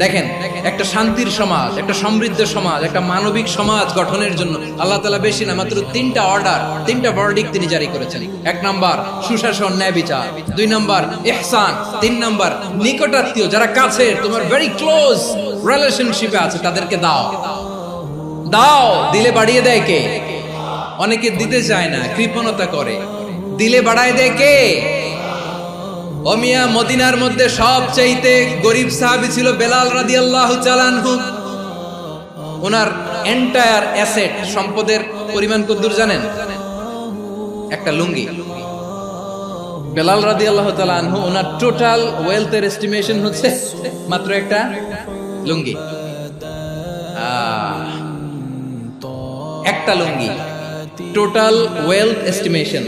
দেখেন, একটা শান্তির সমাজ, একটা সমৃদ্ধ সমাজ, একটা মানবিক সমাজ গঠনের জন্য আল্লাহ তাআলা বেশি না মাত্র তিনটা অর্ডার, তিনটা ভার্ডিক্ট তিনি জারি করেছেন। এক নাম্বার সুশাসন, ন্যায় বিচার। দুই নাম্বার ইহসান। তিন নাম্বার নিকটাত্মীয়, যারা কাছে তোমার ভেরি ক্লোজ রিলেশনশিপে আছে তাদেরকে দাও। দাও, দিলে বাড়িয়ে দেয় কে? অনেকে দিতে চায় না, কৃপণতা করে। দিলে বাড়ায় দেয় কে? ও মিয়া, মদিনার মধ্যে সবচাইতে গরিব সাহাবী ছিল বেলাল রাদিয়াল্লাহু তাআলা আনহু। ওনার এন্টায়ার অ্যাসেট, সম্পদের পরিমাণ কতদূর জানেন? একটা লুঙ্গি। বেলাল রাদিয়াল্লাহু তাআলা আনহু, ওনার টোটাল ওয়েলথের এস্টিমেশন হচ্ছে মাত্র একটা লুঙ্গি। একটা লুঙ্গি, টোটাল ওয়েলথ এস্টিমেশন,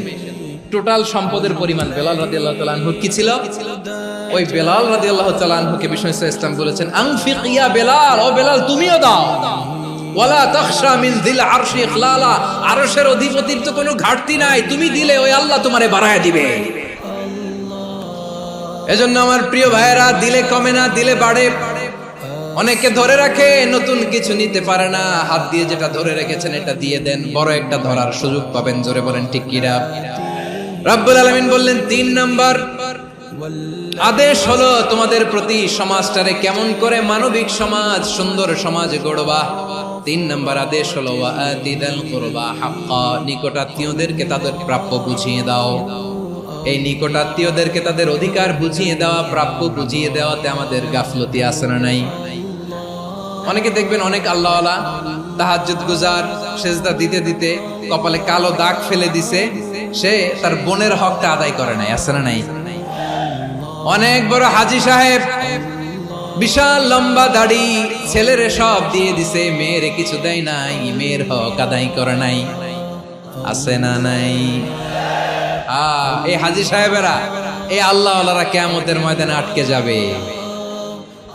টোটাল সম্পদের পরিমাণ বেলাল রাদিয়াল্লাহু তাআলা আনহু কি ছিল? ওই বেলাল রাদিয়াল্লাহু তাআলা আনহুকে বিষ্ণু ইসলাম বলেছেন, আনফিক ইয়া বেলাল, ও বেলাল তুমিও দাও। ওয়ালা তাখশা মিন যিল আরশি ইখলালা, আরশের অধিপতির তো কোনো ঘাটতি নাই, তুমি দিলে ওই আল্লাহ তোমারে বাড়ায় দিবে। এজন্য আমার প্রিয় ভাইয়েরা, দিলে কমে না, দিলে বাড়ে। অনেকে ধরে রাখে, নতুন কিছু নিতে পারে না, হাত দিয়ে যেটা ধরে রেখেছেন এটা দিয়ে দেন, বড় একটা ধরার সুযোগ পাবেন। জোরে বলেন ঠিক কিনা? রব্বুল আলামিন বললেন ৩ নাম্বার আদেশ হলো তোমাদের প্রতি সমাজটারে কেমন করে মানবিক সমাজ, সুন্দর সমাজ গড়বা। ৩ নাম্বার আদেশ হলো ওয়াআতিদাল কুরবা হাক্কা, নিকটাত্মীয়দেরকে তাদের প্রাপ্য বুঝিয়ে দাও। এই নিকটাত্মীয়দেরকে তাদের অধিকার বুঝিয়ে দেওয়া, প্রাপ্য বুঝিয়ে দেওয়াতে আমাদের গাফলতি আছে না নাই? অনেকে দেখবেন অনেক আল্লাহওয়ালা, তাহাজ্জুদ গুজার, সেজদা দিতে দিতে কপালে কালো দাগ ফেলে দিছে, সে তার বোনের হকটা আদায় করে নাই, আছে না নাই? অনেক বড় হাজী সাহেব, বিশাল লম্বা দাড়ি, ছেলেরে সব দিয়ে দিছে, মেয়েরে কিছু দেয় নাই, মেয়ের হক আদায় করে নাই, আছে না নাই? এই হাজী সাহেবেরা, এই আল্লাহওয়ালারা কিয়ামতের ময়দানে আটকে যাবে।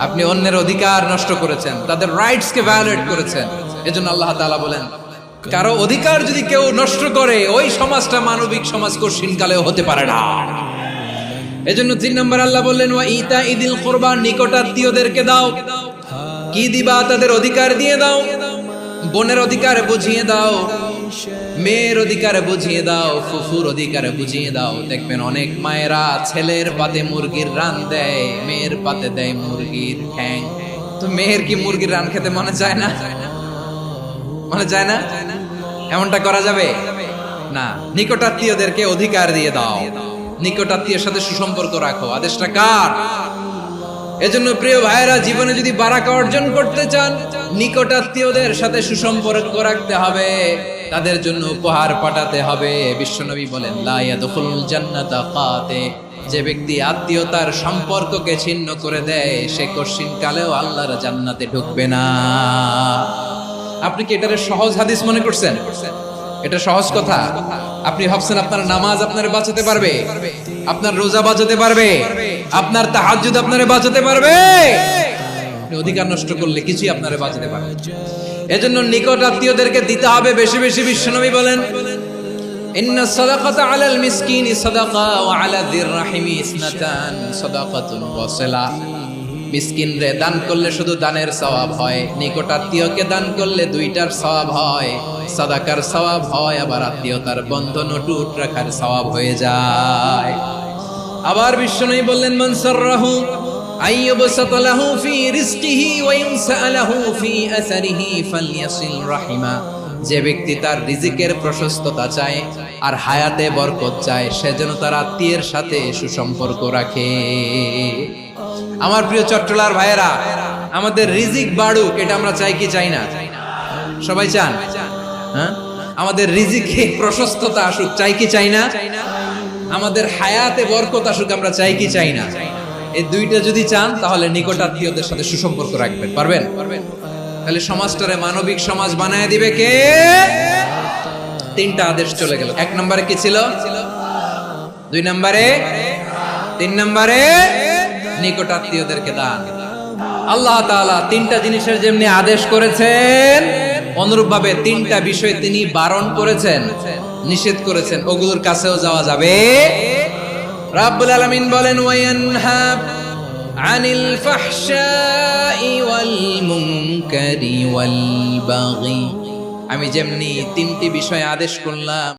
আপনি অন্যের অধিকার নষ্ট করেছেন, তাদের রাইটস কে ভায়োলেট করেছেন। এজন্য আল্লাহ তাআলা বলেন, কারো অধিকার যদি কেউ নষ্ট করে, ওই সমাজটা মানবিক সমাজ কঠিনকালেও হতে পারে না। এজন্য ৩ নম্বর আল্লাহ বললেন, ওয়া ইতা ইদিল কুরবা, নিকটাত্মীয়দেরকে দাও। কি দিবা? তাদের অধিকার দিয়ে দাও। বোনের অধিকার বুঝিয়ে দাও, মেয়ের অধিকার বুঝিয়ে দাও, ফুফুর অধিকার বুঝিয়ে দাও। দেখবেন অনেক মায়েরা ছেলের পাতে মুরগির রান দেয়, মেয়ের পাতে দেয় মুরগির ঠ্যাং। তো মেয়ের কি মুরগির রান খেতে মনে চায় না? মনে চায় না? এমনটা করা যাবে না। নিকটাত্মীয়দেরকে অধিকার দিয়ে দাও, নিকটাত্মীয়ের সাথে সুসম্পর্ক রাখো। আদেশটা কার? এজন্য প্রিয় ভাইয়েরা, জীবনে যদি বারাকা অর্জন করতে চান, নিকটাত্মীয়দের সাথে সুসম্পর্ক রাখতে হবে, তাদের জন্য উপহার পাঠাতে হবে। বিশ্বনবী বলেন, লা ইয়াদখুলুল জান্নাতা কাতে, যে ব্যক্তি আত্মীয়তার সম্পর্ককে ছিন্ন করে দেয়, সে কঠিন কালেও আল্লাহর জান্নাতে ঢুকবে না। আপনি কি এটারে সহজ হাদিস মনে করছেন? এটা সহজ কথা? আপনি ভাবছেন আপনার নামাজ আপনারে বাঁচাতে পারবে? আপনার রোজা বাঁচাতে পারবে? আপনার তাহাজ্জুদ আপনারে বাঁচাতে পারবে? অধিকার নষ্ট করলে কিছুই আপনারে বাঁচাতে পারবে। এজন্য নিকট আত্মীয়দেরকে দিতে হবে বেশি বেশি। বিশ্বনবী বলেন, ইন্না সাদাকাতা আলাল মিসকিনি সাদাকা ওয়া আলা যির রাহিমি ইসনাতান সাদাকাতুন ওয়া সিলা। মিসকিনরে দান করলে শুধু দানের সওয়াব হয়, নিকট আত্মীয়কে দান করলে দুইটার সওয়াব হয়, সাদাকার সওয়াব হয়, আবার আত্মীয়তার বন্ধন অটুট রাখার সওয়াব হয়ে যায়। আবার বিশ্বনবী বললেন, মান সাররাহু আইয়ুবসাতা লাহু ফি রিজকিহি ওয়া ইনসা লাহু ফি আসারিহি ফালইয়াসিল রাহিমা। যে ব্যক্তি তার রিজিকের প্রশস্ততা চায় আর হায়াতে বরকত চায়, সে যেন তার আত্মীয়ের সাথে সুসম্পর্ক রাখে। আমার প্রিয় চট্টলার ভাইয়েরা, আমাদের রিজিক বাড়ুক, এটা আমরা চাই কি চাই না? সবাই চান? হ্যাঁ, আমাদের রিজিকে প্রশস্ততা আসুক, চাই কি চাই না? আমাদের হায়াতে বরকত আসুক, আমরা চাই কি চাই না? এই দুইটা যদি চান, তাহলে নিকটাত্মীয়দের সাথে সুসম্পর্ক রাখবেন। পারবেন? তাহলে সমাজটারে মানবিক সমাজ বানায় দিবে কে? 3টা আদেশ চলে গেল। 1 নম্বরে কি ছিল? 2 নম্বরে, 3 নম্বরে নিকটাত্মীয়দেরকে দান। আল্লাহ তাআলা 3টা জিনিসের যেমনি আদেশ করেছেন, অনুরূপভাবে 3টা বিষয় তিনি বারণ করেছেন, নিষেধ করেছেন। ওগুলোর কাছেও যাওয়া যাবে। রাব্বুল আলামিন বলেন, ওয়ায়ানহা আনিল ফাহশাই মুনকারি ওয়াল বাগি। আমি যেমনি তিনটি বিষয় আদেশ করলাম